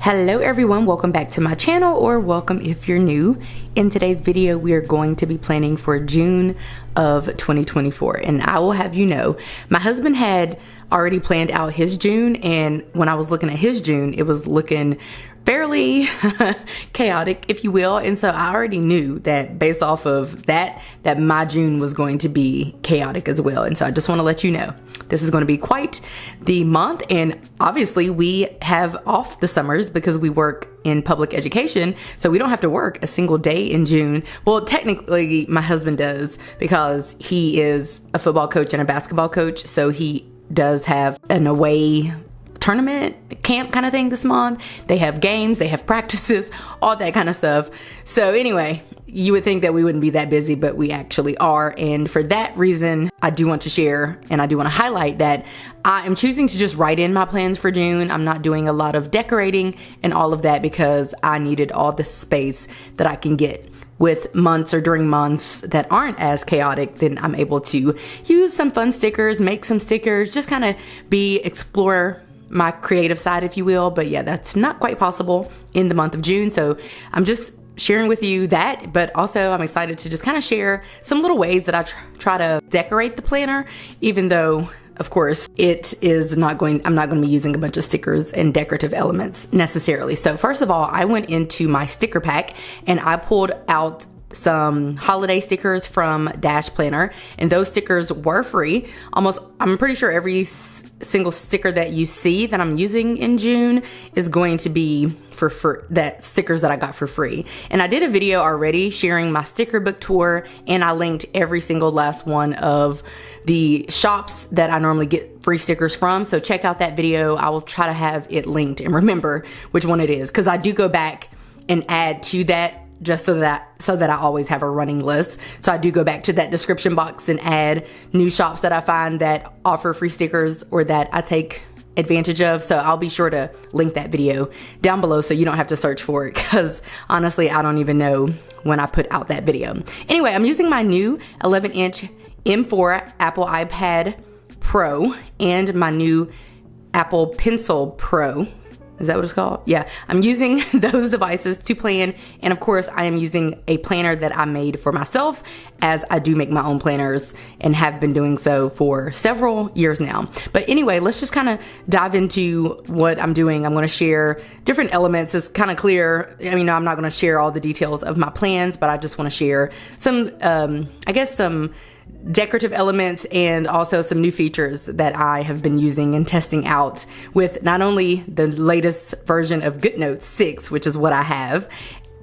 Hello everyone, welcome back to my channel, or welcome if you're new. In today's video, we are going to be planning for June of 2024, and I will have you know, my husband had already planned out his June, and when I was looking at his June, it was looking fairly chaotic, if you will. And so I already knew that based off of that my June was going to be chaotic as well. And so I just want to let you know, this is going to be quite the month. And obviously we have off the summers because we work in public education. So we don't have to work a single day in June. Well, technically my husband does, because he is a football coach and a basketball coach. So he does have an away tournament camp kind of thing this month. They have games, they have practices, all that kind of stuff. So anyway, you would think that we wouldn't be that busy, but we actually are. And for that reason, I do want to share and I do want to highlight that I am choosing to just write in my plans for June. I'm not doing a lot of decorating and all of that because I needed all the space that I can get. With months or during months that aren't as chaotic, then I'm able to use some fun stickers, make some stickers, just kind of explore my creative side, if you will. But yeah, that's not quite possible in the month of June. So I'm just sharing with you that, but also I'm excited to just kind of share some little ways that I try to decorate the planner, even though of course I'm not going to be using a bunch of stickers and decorative elements necessarily. So first of all, I went into my sticker pack and I pulled out some holiday stickers from Dash Planner, and those stickers were free. I'm pretty sure every single sticker that you see that I'm using in June is going to be for stickers that I got for free. And I did a video already sharing my Stickerbook tour, and I linked every single last one of the shops that I normally get free stickers from. So check out that video. I will try to have it linked and remember which one it is, because I do go back and add to that just so that I always have a running list. So I do go back to that description box and add new shops that I find that offer free stickers or that I take advantage of. So I'll be sure to link that video down below so you don't have to search for it, because honestly, I don't even know when I put out that video. Anyway, I'm using my new 11-inch M4 Apple iPad Pro and my new Apple Pencil Pro. Is that what it's called? Yeah, I'm using those devices to plan. And of course, I am using a planner that I made for myself, as I do make my own planners and have been doing so for several years now. But anyway, let's just kind of dive into what I'm doing. I'm going to share different elements. It's kind of clear. I mean, I'm not going to share all the details of my plans, but I just want to share some, some decorative elements and also some new features that I have been using and testing out with not only the latest version of GoodNotes 6, which is what I have,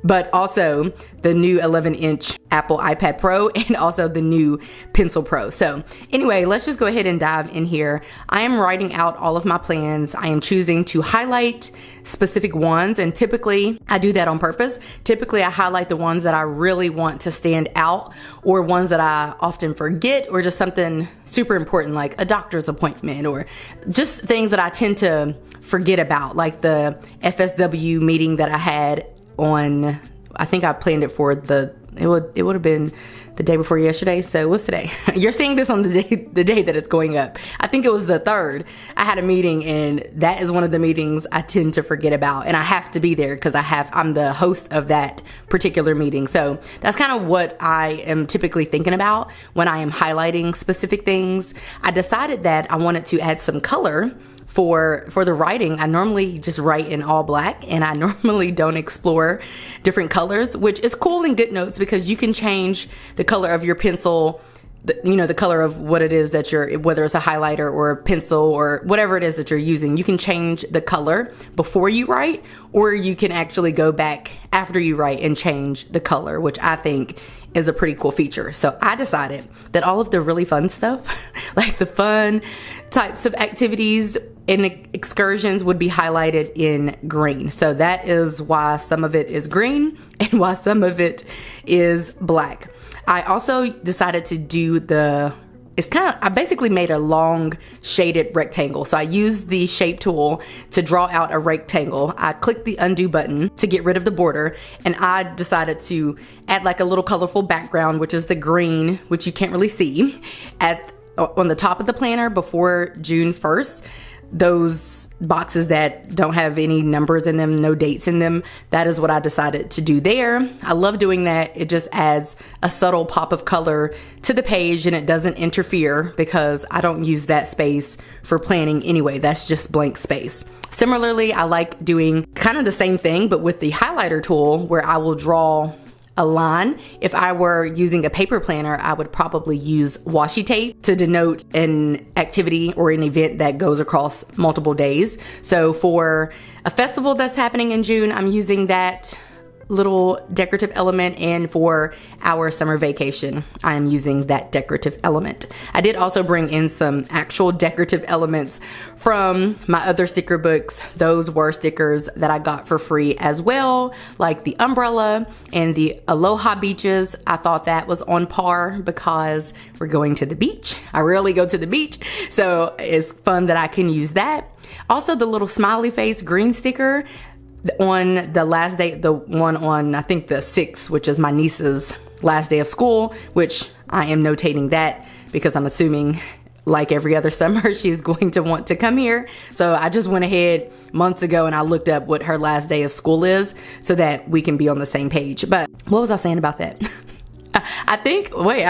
but also the new 11-inch Apple iPad Pro and also the new Pencil Pro. So anyway, let's just go ahead and dive in here. I am writing out all of my plans. I am choosing to highlight specific ones, and typically I do that on purpose. Typically I highlight the ones that I really want to stand out, or ones that I often forget, or just something super important like a doctor's appointment, or just things that I tend to forget about, like the FSW meeting that I had on, I think I planned it for it would have been the day before yesterday. So what's today? You're seeing this on the day that it's going up. I think it was the 3rd. I had a meeting, and that is one of the meetings I tend to forget about, and I have to be there because I'm the host of that particular meeting. So that's kind of what I am typically thinking about when I am highlighting specific things. I decided that I wanted to add some color for the writing. I normally just write in all black, and I normally don't explore different colors, which is cool in GoodNotes because you can change the color of your pencil, the color of what it is that whether it's a highlighter or a pencil or whatever it is that you're using. You can change the color before you write, or you can actually go back after you write and change the color, which I think is a pretty cool feature. So I decided that all of the really fun stuff, like the fun types of activities and excursions, would be highlighted in green. So that is why some of it is green and why some of it is black. I also decided to do I basically made a long shaded rectangle. So I used the shape tool to draw out a rectangle. I clicked the undo button to get rid of the border, and I decided to add like a little colorful background, which is the green, which you can't really see, on the top of the planner before June 1st. those boxes that don't have any numbers in them, no dates in them. That is what I decided to do there. I love doing that. It just adds a subtle pop of color to the page and it doesn't interfere because I don't use that space for planning anyway. That's just blank space. Similarly, I like doing kind of the same thing, but with the highlighter tool where I will draw a line. If I were using a paper planner, I would probably use washi tape to denote an activity or an event that goes across multiple days. So for a festival that's happening in June, I'm using that little decorative element, and for our summer vacation, I am using that decorative element. I did also bring in some actual decorative elements from my other sticker books. Those were stickers that I got for free as well, like the umbrella and the Aloha beaches. I thought that was on par because we're going to the beach. I rarely go to the beach, so it's fun that I can use that. Also, the little smiley face green sticker on the last day, the one on I think the 6th, which is my niece's last day of school, which I am notating that because I'm assuming like every other summer she's going to want to come here. So I just went ahead months ago and I looked up what her last day of school is so that we can be on the same page. But what was I saying about that? I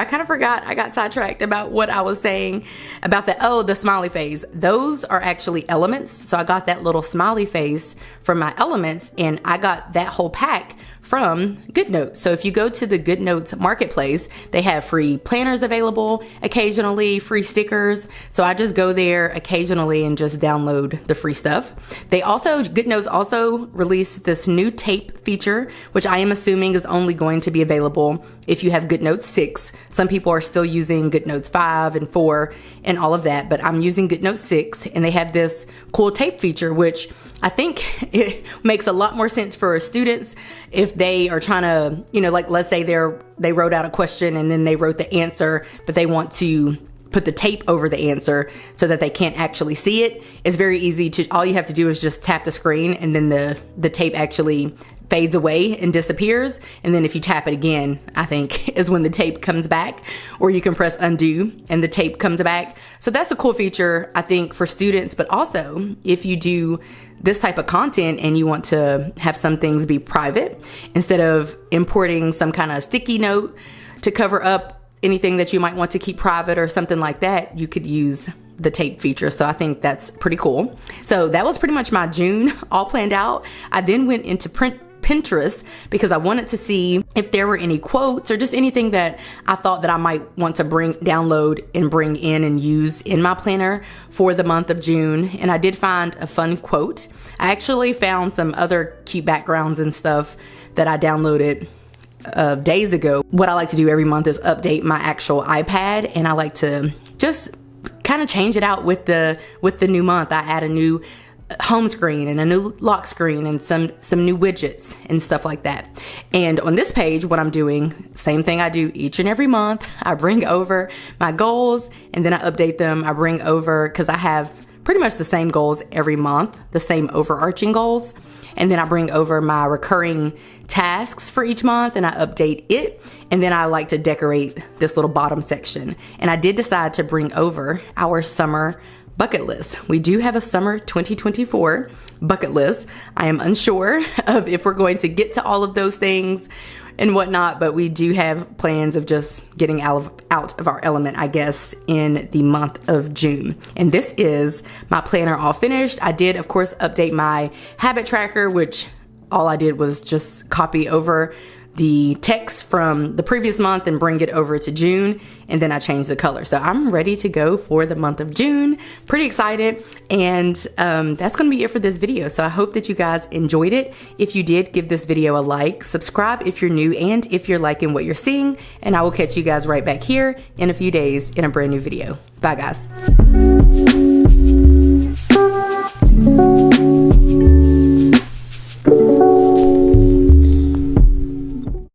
kind of forgot. I got sidetracked about what I was saying about that. Oh, the smiley face. Those are actually elements. So I got that little smiley face from my elements, and I got that whole pack from GoodNotes. So if you go to the GoodNotes marketplace, they have free planners available, occasionally free stickers. So I just go there occasionally and just download the free stuff. GoodNotes also released this new tape feature, which I am assuming is only going to be available if you have GoodNotes 6. Some people are still using GoodNotes 5 and 4 and all of that, but I'm using GoodNotes 6, and they have this cool tape feature, which I think it makes a lot more sense for students if they are trying to, like let's say they wrote out a question and then they wrote the answer, but they want to put the tape over the answer so that they can't actually see it. It's very easy all you have to do is just tap the screen, and then the tape actually fades away and disappears. And then if you tap it again, I think is when the tape comes back, or you can press undo and the tape comes back. So that's a cool feature, I think, for students, but also if you do this type of content and you want to have some things be private, instead of importing some kind of sticky note to cover up anything that you might want to keep private or something like that, you could use the tape feature. So I think that's pretty cool. So that was pretty much my June all planned out. I then went into Pinterest because I wanted to see if there were any quotes or just anything that I thought that I might want to download and bring in and use in my planner for the month of June. And I did find a fun quote. I actually found some other cute backgrounds and stuff that I downloaded days ago. What I like to do every month is update my actual iPad, and I like to just kind of change it out with the new month. I add a new home screen and a new lock screen and some new widgets and stuff like that. And on this page, what I'm doing, same thing I do each and every month. I bring over my goals and then I update them. I bring over, because I have pretty much the same goals every month, the same overarching goals. And then I bring over my recurring tasks for each month and I update it. And then I like to decorate this little bottom section. And I did decide to bring over our summer bucket list. We do have a summer 2024 bucket list. I am unsure of if we're going to get to all of those things and whatnot, but we do have plans of just getting out of our element, I guess, in the month of June. And this is my planner all finished. I did, of course, update my habit tracker, which all I did was just copy over the text from the previous month and bring it over to June, and then I changed the color. So I'm ready to go for the month of June. Pretty excited, and that's gonna be it for this video. So I hope that you guys enjoyed it. If you did, give this video a like, subscribe if you're new, and if you're liking what you're seeing, and I will catch you guys right back here in a few days in a brand new video. Bye guys.